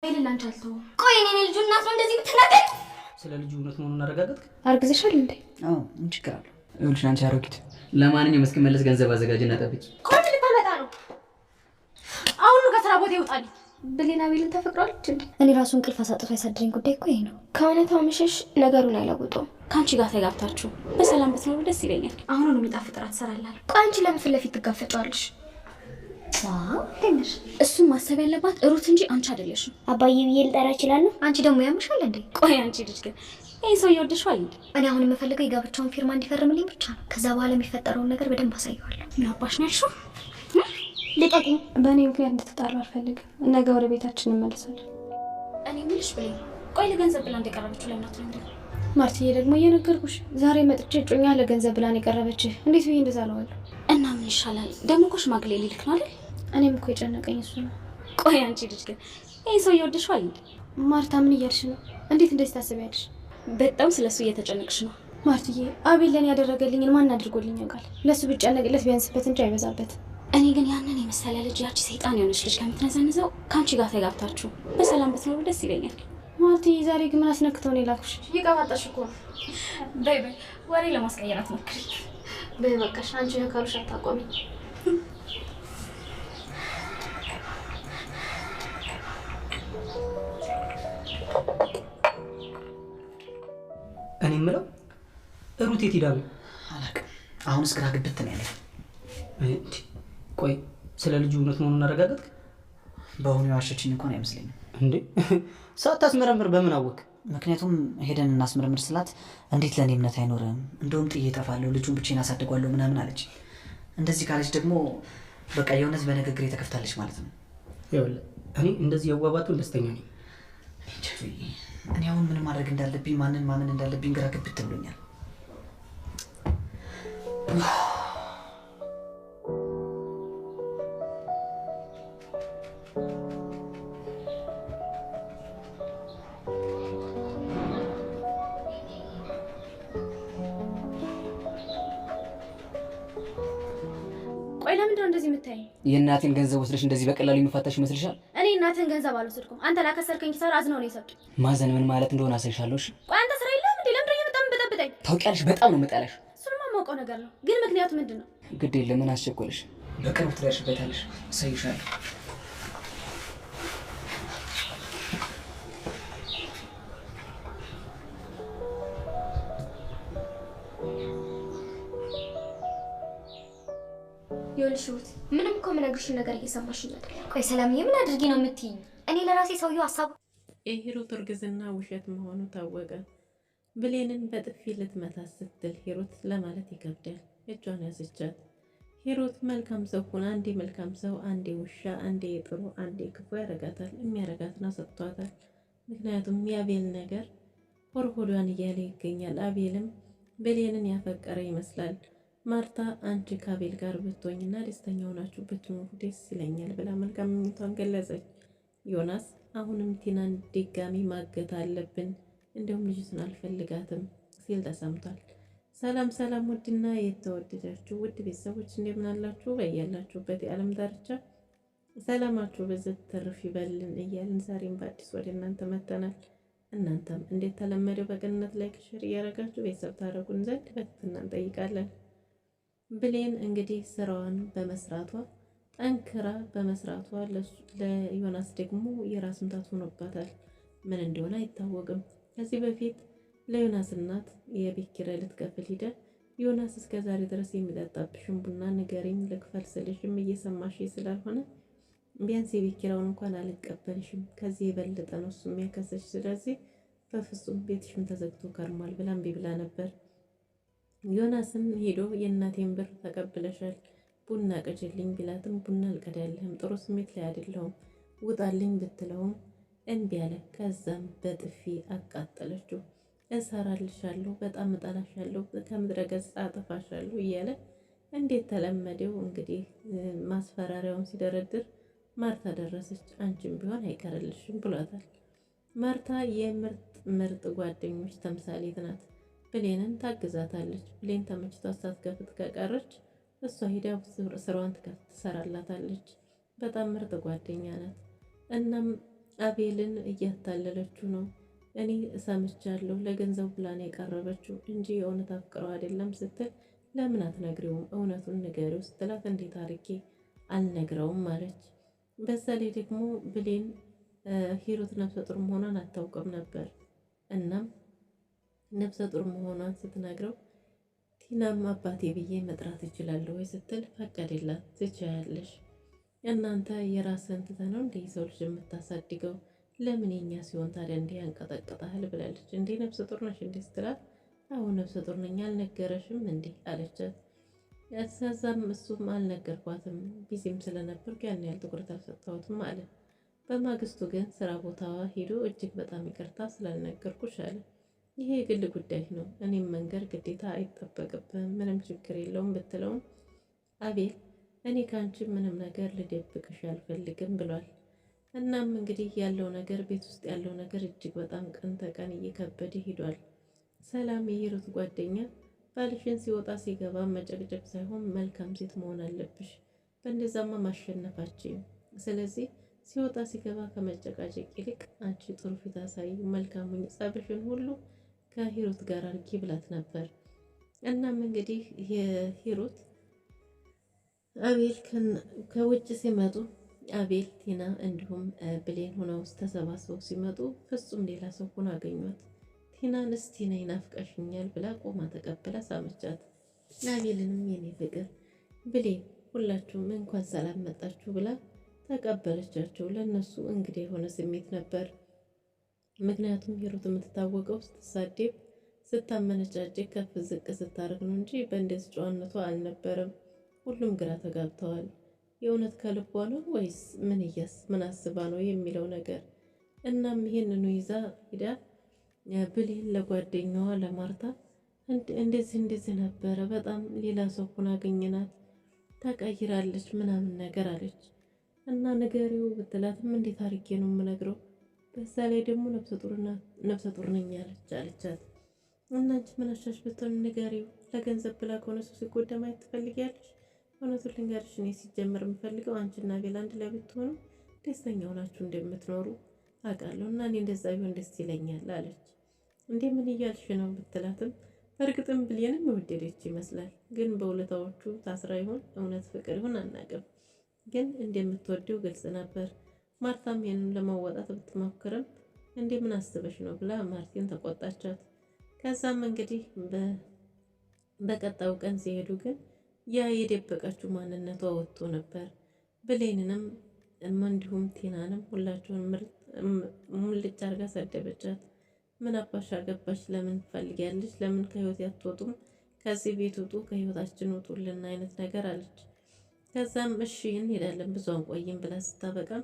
አይደል አንቺ አልተው። ቆይ እኔ ልጁ እናት ነው እንደዚህ የምትናገር? ስለ ልጁ እውነት መሆኑን አረጋገጥክ? አርግዘሻል እንዴ? አዎ ምን ችግር አለው? ይኸውልሽ አንቺ አሮጊት፣ ለማንኛውም እስኪመለስ ገንዘብ አዘጋጅና ጠብቂ። ቆይ ምን ልታመጣ ነው? አሁን ከስራ ቦታ ይወጣል። ብሌና ቤልን ተፈቅሯለች እንዴ? እኔ ራሱ እንቅልፍ አሳጥቶ ያሳድረኝ ጉዳይ እኮ ይሄ ነው። ከእውነታው መሸሽ ነገሩን አይለውጠውም። ከአንቺ ጋር ተጋብታችሁ በሰላም ብትኖሩ ደስ ይለኛል። አሁን ነው የሚጣፍጥ እራት ትሰራላለህ። ቆይ አንቺ ለምን ፊት ለፊት ትጋፈጫዋለሽ? ዋው ትንሽ እሱን ማሰብ ያለባት ሩት እንጂ አንቺ አይደለሽም። አባዬ ብዬ ልጠራ እችላለሁ? አንቺ ደግሞ ያምሻል እንዴ? ቆይ አንቺ ልጅ ግን ይሄ ሰው ይወድሻል እንዴ? እኔ አሁን የምፈልገው የጋብቻውን ፊርማ እንዲፈርምልኝ ብቻ ነው። ከዛ በኋላ የሚፈጠረውን ነገር በደንብ አሳየዋለሁ። ምን አባሽ ነው ያልሽው? ልቀቂኝ። በእኔ ምክንያት እንድትጣሉ አልፈልግም። ነገ ወደ ቤታችን እንመለሳለን። እኔ ምልሽ ብለኝ። ቆይ ለገንዘብ ብላ እንደቀረበችው ለምን አትነግሪኝ? ማርትዬ ደግሞ እየነገርኩሽ ዛሬ መጥቼ እጮኛ ለገንዘብ ብላን የቀረበችህ እንዴት ብዬ እንደዛ አለዋለሁ? እና ምን ይሻላል ደግሞ እኮ ሽማግሌ ሊልክ ነው አይደል? እኔም እኮ የጨነቀኝ እሱ ነው። ቆይ አንቺ ልጅ ግን ይሄ ሰው ይወድሻል እንዴ? ማርታ ምን እያልሽ ነው? እንዴት እንደዚህ ታስቢያለሽ? በጣም ስለሱ እየተጨነቅሽ ነው ማርትዬ። አቤል ለኔ ያደረገልኝን ማን አድርጎልኝ ያውቃል? ለሱ ብጨነቅለት ቢያንስበት እንጂ አይበዛበት። እኔ ግን ያንን የመሰለ ልጅ ያቺ ሰይጣን የሆነች ልጅ ከምትነዘንዘው ከአንቺ ጋር ተጋብታችሁ በሰላም ብትኖሩ ደስ ይለኛል። ማርትዬ ዛሬ ግን ምን አስነክተው ነው የላኩሽ? ይቀባጣሽ እኮ ነው። በይ በይ ወሬ ለማስቀየር አትሞክሪ። በይ በቃሽ። አንቺ ያካሉሽ አታቆሚ። እኔ የምለው ሩት የት ሄዳ ነው? አላውቅም። አሁንስ ግራ ግብት ነው ያለኝ። ቆይ ስለ ልጁ እውነት መሆኑን አረጋገጥክ? በአሁኑ የዋሸችኝ እንኳን አይመስለኝም። እንዴ ሳታስመረምር በምን አወቅ? ምክንያቱም ሄደን እናስመረምር ስላት እንዴት ለእኔ እምነት አይኖርም፣ እንደውም ጥዬ እጠፋለሁ፣ ልጁን ብቻዬን አሳድጓለሁ ምናምን አለች። እንደዚህ ካለች ደግሞ በቃ የእውነት በንግግር ተከፍታለች ማለት ነው። ይኸውልህ እኔ እንደዚህ የዋባቱን ደስተኛ ነኝ። እኔ አሁን ምን ማድረግ እንዳለብኝ ማንን ማመን እንዳለብኝ ግራ ግብት ብሎኛል። ቆይ ለምንድን ነው እንደዚህ የምታይኝ? የእናቴን ገንዘብ ወስደሽ እንደዚህ በቀላሉ የሚፈታሽ ይመስልሻል? እኔ እናትህን ገንዘብ አልወሰድኩም። አንተ ላከሰርከኝ ኪሳራ አዝነው ነው የሰጡኝ። ማዘን ምን ማለት እንደሆነ አሳይሻለሁ። እሺ ቆይ አንተ ስራ የለህም እንዴ? ለምንድን ነው በጣም በጠብጠኝ? ታውቂያለሽ፣ በጣም ነው የምጠላሽ። እሱንማ የማውቀው ነገር ነው፣ ግን ምክንያቱ ምንድን ነው? ግድ የለም ምን አስቸኮለሽ? በቅርቡ ትደርሽበታለሽ፣ አሳይሻለሁ። ይኸውልሽ ሩት፣ ምንም እኮ የምነግርሽ ነገር እየሰማሽኝ አይደል? ቆይ ሰላምዬ ምን አድርጊ ነው የምትይኝ? እኔ ለራሴ ሰውዬው ሀሳቡ የሂሩት እርግዝና ውሸት መሆኑ ታወቀ። ብሌንን በጥፊ ልትመታት ስትል ሂሩት ለማለት ይከብዳል። እጇን ያዘቻት። ሂሩት መልካም ሰው ሆና አንዴ መልካም ሰው፣ አንዴ ውሻ፣ አንዴ ጥሩ፣ አንዴ ክፉ ያረጋታል። የሚያረጋትን ሰጥቷታል። ምክንያቱም የአቤል ነገር ሆድሆዷን እያለ ይገኛል። አቤልም ብሌንን ያፈቀረ ይመስላል። ማርታ አንቺ ከአቤል ጋር ብትሆኝና ደስተኛ ሆናችሁ ብትኖሩ ደስ ይለኛል ብላ መልካም ምኞቷን ገለጸች። ዮናስ አሁንም ቲናን ድጋሚ ማገት አለብን፣ እንዲሁም ልጅቱን አልፈልጋትም ሲል ተሰምቷል። ሰላም ሰላም! ውድና የተወደዳችሁ ውድ ቤተሰቦች እንደምን አላችሁ? በያላችሁበት የዓለም ዳርቻ ሰላማችሁ በዘት ተርፍ ይበልን እያልን ዛሬም በአዲስ ወደ እናንተ መጥተናል። እናንተም እንዴት ተለመደው በቅንነት ላይክ፣ ሼር እያደረጋችሁ ቤተሰብ ታደርጉን ዘንድ በትህትና እንጠይቃለን። ብሌን እንግዲህ ስራዋን በመስራቷ ጠንክራ በመስራቷ ለዮናስ ደግሞ የራስ ምታት ሆኖባታል። ምን እንደሆነ አይታወቅም። ከዚህ በፊት ለዮናስ እናት የቤት ኪራይ ልትከፍል ሂደ ዮናስ እስከ ዛሬ ድረስ የሚጠጣብሽን ቡና ንገሪኝ ልክፈል ስልሽም እየሰማሽ ስላልሆነ ቢያንስ የቤት ኪራዩን እንኳን አልቀበልሽም፣ ከዚህ የበለጠ ነው እሱ የሚያከሰሽ፣ ስለዚህ በፍጹም ቤትሽም ተዘግቶ ከርሟል ብላ እምቢ ብላ ነበር። ዮናስም ሄዶ የእናቴን ብር ተቀብለሻል ቡና ቅጅልኝ ቢላትም ቡና አልቀዳልህም፣ ጥሩ ስሜት ላይ አይደለሁም፣ ውጣልኝ ብትለውም እምቢ አለ። ከዛም በጥፊ አቃጠለችው። እሰራልሻለሁ፣ በጣም እጠላሻለሁ፣ ከምድረ ገጽ አጠፋሻለሁ እያለ እንዴት ተለመደው እንግዲህ ማስፈራሪያውን ሲደረድር ማርታ ደረሰች። አንቺም ቢሆን አይቀርልሽም ብሏታል። ማርታ የምርጥ ጓደኞች ተምሳሌት ናት። ብሌንን ታግዛታለች። ብሌን ተመችቷት ሳትከፍት ከቀረች እሷ ሂዳ ስራዋን ትሰራላታለች። በጣም ምርጥ ጓደኛ ናት። እናም አቤልን እያታለለችው ነው። እኔ ሰምቻለሁ ለገንዘብ ብላን የቀረበችው እንጂ የእውነት አፍቅረው አይደለም ስትል ለምን አትነግሪውም? እውነቱን ንገሪው ስትላት እንዴት አድርጌ አልነግረውም አለች። በዛ ላይ ደግሞ ብሌን ሂሩት ነፍሰ ጡር መሆኗን አታውቅም ነበር። እናም ነፍሰ ጡር መሆኗን ስትነግረው ቲናም አባቴ ብዬ መጥራት እችላለሁ ወይ ስትል ፈቀደላት። ትችያለሽ፣ እናንተ የራስህን ትተህ ነው እንደ ሰው ልጅ የምታሳድገው? ለምን የኛ ሲሆን ታዲያ እንዲህ ያንቀጠቅጣል? ብላለች። እንዴ ነፍሰ ጡር ነሽ እንዴ ስትላት አዎ ነፍሰ ጡር ነኝ አልነገረሽም እንዴ አለቻት። ከዛም እሱም አልነገርኳትም ቢዚም ስለነበርኩ ያን ያህል ትኩረት አልሰጠሁትም አለ። በማግስቱ ግን ስራ ቦታዋ ሄዶ እጅግ በጣም ይቅርታ ስላልነገርኩሽ አለ። ይሄ የግል ጉዳይ ነው፣ እኔም መንገር ግዴታ አይጠበቅብህም፣ ምንም ችግር የለውም ብትለውም አቤል እኔ ከአንቺ ምንም ነገር ልደብቅሽ አልፈልግም ብሏል። እናም እንግዲህ ያለው ነገር ቤት ውስጥ ያለው ነገር እጅግ በጣም ቀን ተቀን እየከበደ ሂዷል። ሰላም የሂሩት ጓደኛ ባልሽን ሲወጣ ሲገባ መጨቅጨቅ ሳይሆን መልካም ሴት መሆን አለብሽ፣ በእንደዛማ ማሸነፋችን። ስለዚህ ሲወጣ ሲገባ ከመጨቃጨቅ ይልቅ አንቺ ጥሩ ፊት አሳይ፣ መልካም ሁኚ፣ ጸብሽን ሁሉ ከሂሩት ጋር አድርጊ ብላት ነበር። እናም እንግዲህ የሂሩት አቤል ከውጭ ሲመጡ አቤል፣ ቲና እንዲሁም ብሌን ሆነው ተሰባስበው ሲመጡ ፍጹም ሌላ ሰው ሆኖ አገኟት። ቲናን እስቲ ነይ ናፍቀሽኛል ብላ ቆማ ተቀብላ ሳመቻት። አቤልንም የኔ ፍቅር ብሌን ሁላችሁም እንኳን ሰላም መጣችሁ ብላ ተቀበለቻቸው። ለነሱ እንግዲህ የሆነ ስሜት ነበር። ምክንያቱም ሂሩት የምትታወቀው ስትሳደብ፣ ስታመነጫጭቅ፣ ከፍ ዝቅ ስታደርግ ነው እንጂ በእንደዚህ ጨዋነቷ አልነበረም። ሁሉም ግራ ተጋብተዋል። የእውነት ከልቧ ነው ወይስ ምን አስባ ነው የሚለው ነገር። እናም ይሄንኑ ይዛ ሂዳ ብሌን ለጓደኛዋ ለማርታ እንደዚህ ነበረ፣ በጣም ሌላ ሰው ሆና አገኘናት፣ ተቀይራለች ምናምን ነገር አለች። እና ንገሪው ብትላትም እንዴት አድርጌ ነው የምነግረው? በዛ ላይ ደግሞ ነፍሰ ጡር ነኝ አለቻት። እና አንቺ ምን አሻሽ ብትሆን ንገሪው፣ ለገንዘብ ብላ ከሆነ ሰው ሲጎዳ ማየት ትፈልጊያለሽ? እውነቱን ልንገርሽ፣ እኔ ሲጀምር የምፈልገው አንቺና ቤላ አንድ ላይ ብትሆኑ ደስተኛ ሆናችሁ እንደምትኖሩ አውቃለሁ እና እኔ እንደዛ ቢሆን ደስ ይለኛል አለች። እንዴ ምን እያልሽ ነው ብትላትም በእርግጥም ብሌንም የወደደች ይመስላል፣ ግን በውለታዎቹ ታስራ ይሆን እውነት ፍቅር ይሆን አናውቅም፣ ግን እንደምትወደው ግልጽ ነበር። ማርታም ይሄንን ለማወጣት ብትሞክርም እንዴ ምን አስበሽ ነው ብላ ማርቲን ተቆጣቻት። ከዛም እንግዲህ በቀጣዩ ቀን ሲሄዱ ግን ያ የደበቀችው ማንነቷ ወጥቶ ነበር። ብሌንንም እንዲሁም ቲናንም ሁላቸውን ሙልጭ አርጋ ሰደበቻት። ምን አባሽ አገባሽ? ለምን ትፈልጊያለሽ? ለምን ከህይወት ያትወጡም? ከዚህ ቤት ውጡ፣ ከህይወታችን ውጡልን አይነት ነገር አለች። ከዛም እሺ እንሄዳለን ብዙ አንቆይም ብላ ስታበቃም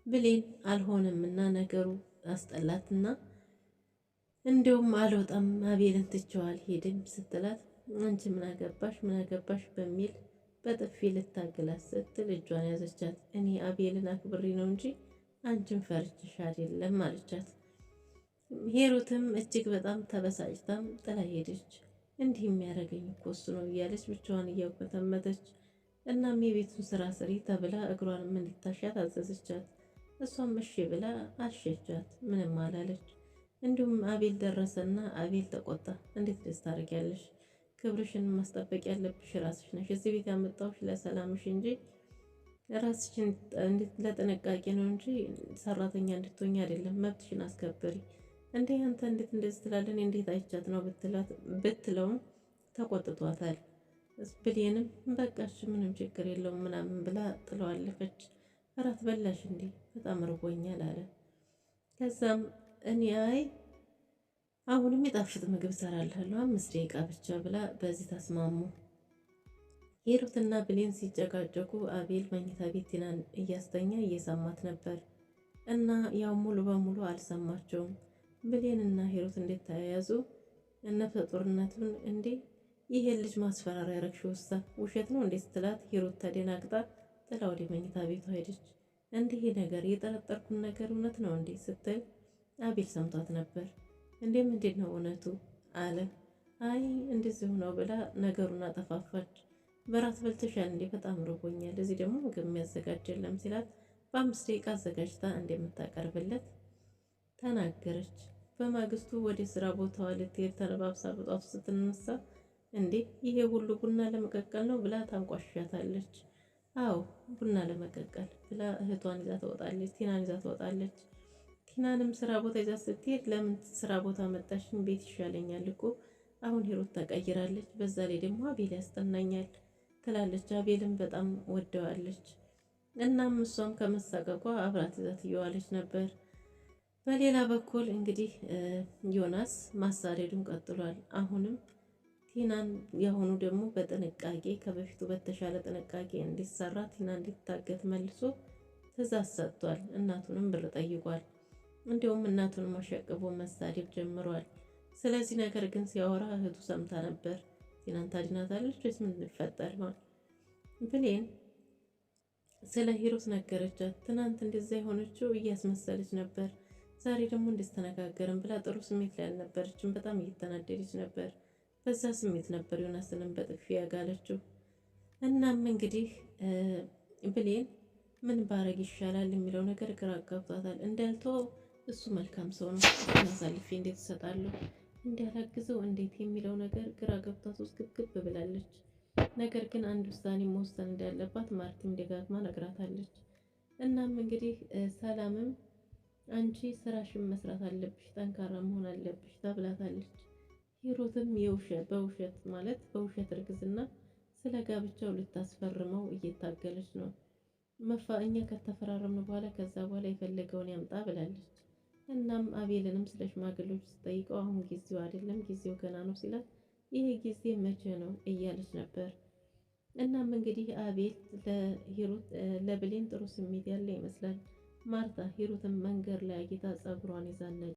ብሌን አልሆነምና ነገሩ አስጠላትና እንዲሁም አልወጣም አቤልን ትቼው አልሄድም ስትላት አንቺ ምን አገባሽ በሚል በጥፊ ልታገላት ስትል እጇን ያዘቻት። እኔ አቤልን አክብሬ ነው እንጂ አንቺን ፈርችሽ አይደለም አለቻት። ሂሩትም እጅግ በጣም ተበሳጭታም ጥላ ሄደች። እንዲህ የሚያደርገኝ እኮ እሱ ነው እያለች ብቻዋን እያቆተመተች እናም የቤቱን ስራ ስሪ ተብላ እግሯንም እንዲታሻት አዘዘቻት። እሷም እሺ ብላ አሸቻት። ምንም አላለች። እንዲሁም አቤል ደረሰና አቤል ተቆጣ። እንዴት ደስ ታደርጊያለሽ? ክብርሽን ማስጠበቅ ያለብሽ ራስሽ ነሽ። እዚህ ቤት ያመጣሁሽ ለሰላምሽ እንጂ ራስሽን ለጥንቃቄ ነው እንጂ ሰራተኛ እንድትሆኝ አይደለም። መብትሽን አስከብሪ። እንዴ አንተ እንዴት እንደዚህ ትላለህ? እንዴት አይቻት ነው ብትለውም ተቆጥቷታል። ብሌንም በቃሽ ምንም ችግር የለውም ምናምን ብላ ጥለዋለፈች። እራት በላሽ እንዴ? በጣም ርቦኛል አለ። ከዛም እኔ አሁንም የጣፍጥ ምግብ እሰራልሃለሁ 5 ደቂቃ ብቻ ብላ በዚህ ተስማሙ። ሂሩትና ብሌን ሲጨቃጨቁ አቤል መኝታ ቤት ቲናን እያስተኛ እየሰማት ነበር እና ያው ሙሉ በሙሉ አልሰማቸውም። ብሌንና ሂሩት እንዴት ተያያዙ? ነፍሰ ጡርነቱን እንዴ ይሄ ልጅ ማስፈራሪያ ያረግሽው ውሸት ነው እንዴ ስትላት ሂሩት ተደናግጣ ጥላ ወደ መኝታ ቤቷ ሄደች። እንዲህ ነገር የጠረጠርኩን ነገር እውነት ነው እንዴ ስትል አቤል ሰምቷት ነበር። እንዴ ምንድን ነው እውነቱ አለ። አይ እንደዚህ ነው ብላ ነገሩን አጠፋፋች። በራት በልተሻል እንዴ? በጣም ርቦኛል፣ እዚህ ደግሞ ምግብ የሚያዘጋጅ የለም ሲላት በ5 ደቂቃ አዘጋጅታ እንደምታቀርብለት ተናገረች። በማግስቱ ወደ ስራ ቦታዋ ልትሄድ ተነባብሳ በጧቱ ስትነሳ እንዴ ይሄ ሁሉ ቡና ለመቀቀል ነው ብላ ታንቋሻታለች። አዎ ቡና ለመቀቀል ብላ እህቷን ይዛ ትወጣለች። ቲናን ይዛ ትወጣለች። ቲናንም ስራ ቦታ ይዛ ስትሄድ ለምን ስራ ቦታ መጣሽን? ቤት ይሻለኛል እኮ አሁን ሂሩት ተቀይራለች፣ በዛ ላይ ደግሞ አቤል ያስጠናኛል ትላለች። አቤልን በጣም ወደዋለች። እናም እሷም ከመሳቀቋ አብራት ይዛ ትየዋለች ነበር። በሌላ በኩል እንግዲህ ዮናስ ማሳደዱን ቀጥሏል። አሁንም ቲናን ያሁኑ ደግሞ በጥንቃቄ ከበፊቱ በተሻለ ጥንቃቄ እንዲሰራ ቲና እንዲታገት መልሶ ትእዛዝ ሰጥቷል። እናቱንም ብር ጠይቋል። እንዲሁም እናቱንም አሸቅቦ መሳደብ ጀምሯል። ስለዚህ ነገር ግን ሲያወራ እህቱ ሰምታ ነበር። ቲናን ታድናታለች ወይስ ምን ይፈጠር ነው? ብሌን ስለ ሂሩት ነገረቻት። ትናንት እንደዛ የሆነችው እያስመሰለች ነበር፣ ዛሬ ደግሞ እንደስተነጋገርን ብላ ጥሩ ስሜት ላይ አልነበረችም። በጣም እየተናደደች ነበር። በዛ ስሜት ነበር ዮናስንም በጥፊ ያጋለችው። እናም እንግዲህ ብሌን ምን ባረግ ይሻላል የሚለው ነገር ግራ አጋብቷታል። እንዳልተው እሱ መልካም ሰው ነው፣ አሳልፌ እንዴት እሰጣለሁ፣ እንዲያላግዘው እንዴት የሚለው ነገር ግራ ገብቷት ውስጥ ግብግብ ብላለች። ነገር ግን አንድ ውሳኔ መወሰን እንዳለባት ማርቲም ደጋግማ ነግራታለች። እናም እንግዲህ ሰላምም አንቺ ስራሽን መስራት አለብሽ፣ ጠንካራ መሆን አለብሽ ተብላታለች። ሂሩትም በውሸት ማለት በውሸት እርግዝና ስለ ጋብቻው ልታስፈርመው እየታገለች ነው። እኛ ከተፈራረምን በኋላ ከዛ በኋላ የፈለገውን ያምጣ ብላለች። እናም አቤልንም ስለ ሽማግሌዎች ስጠይቀው አሁን ጊዜው አይደለም፣ ጊዜው ገና ነው ሲላት ይሄ ጊዜ መቼ ነው እያለች ነበር። እናም እንግዲህ አቤል ለብሌን ጥሩ ስሜት ያለ ይመስላል። ማርታ ሂሩትን መንገድ ላይ አግኝታ ጸጉሯን ይዛለች።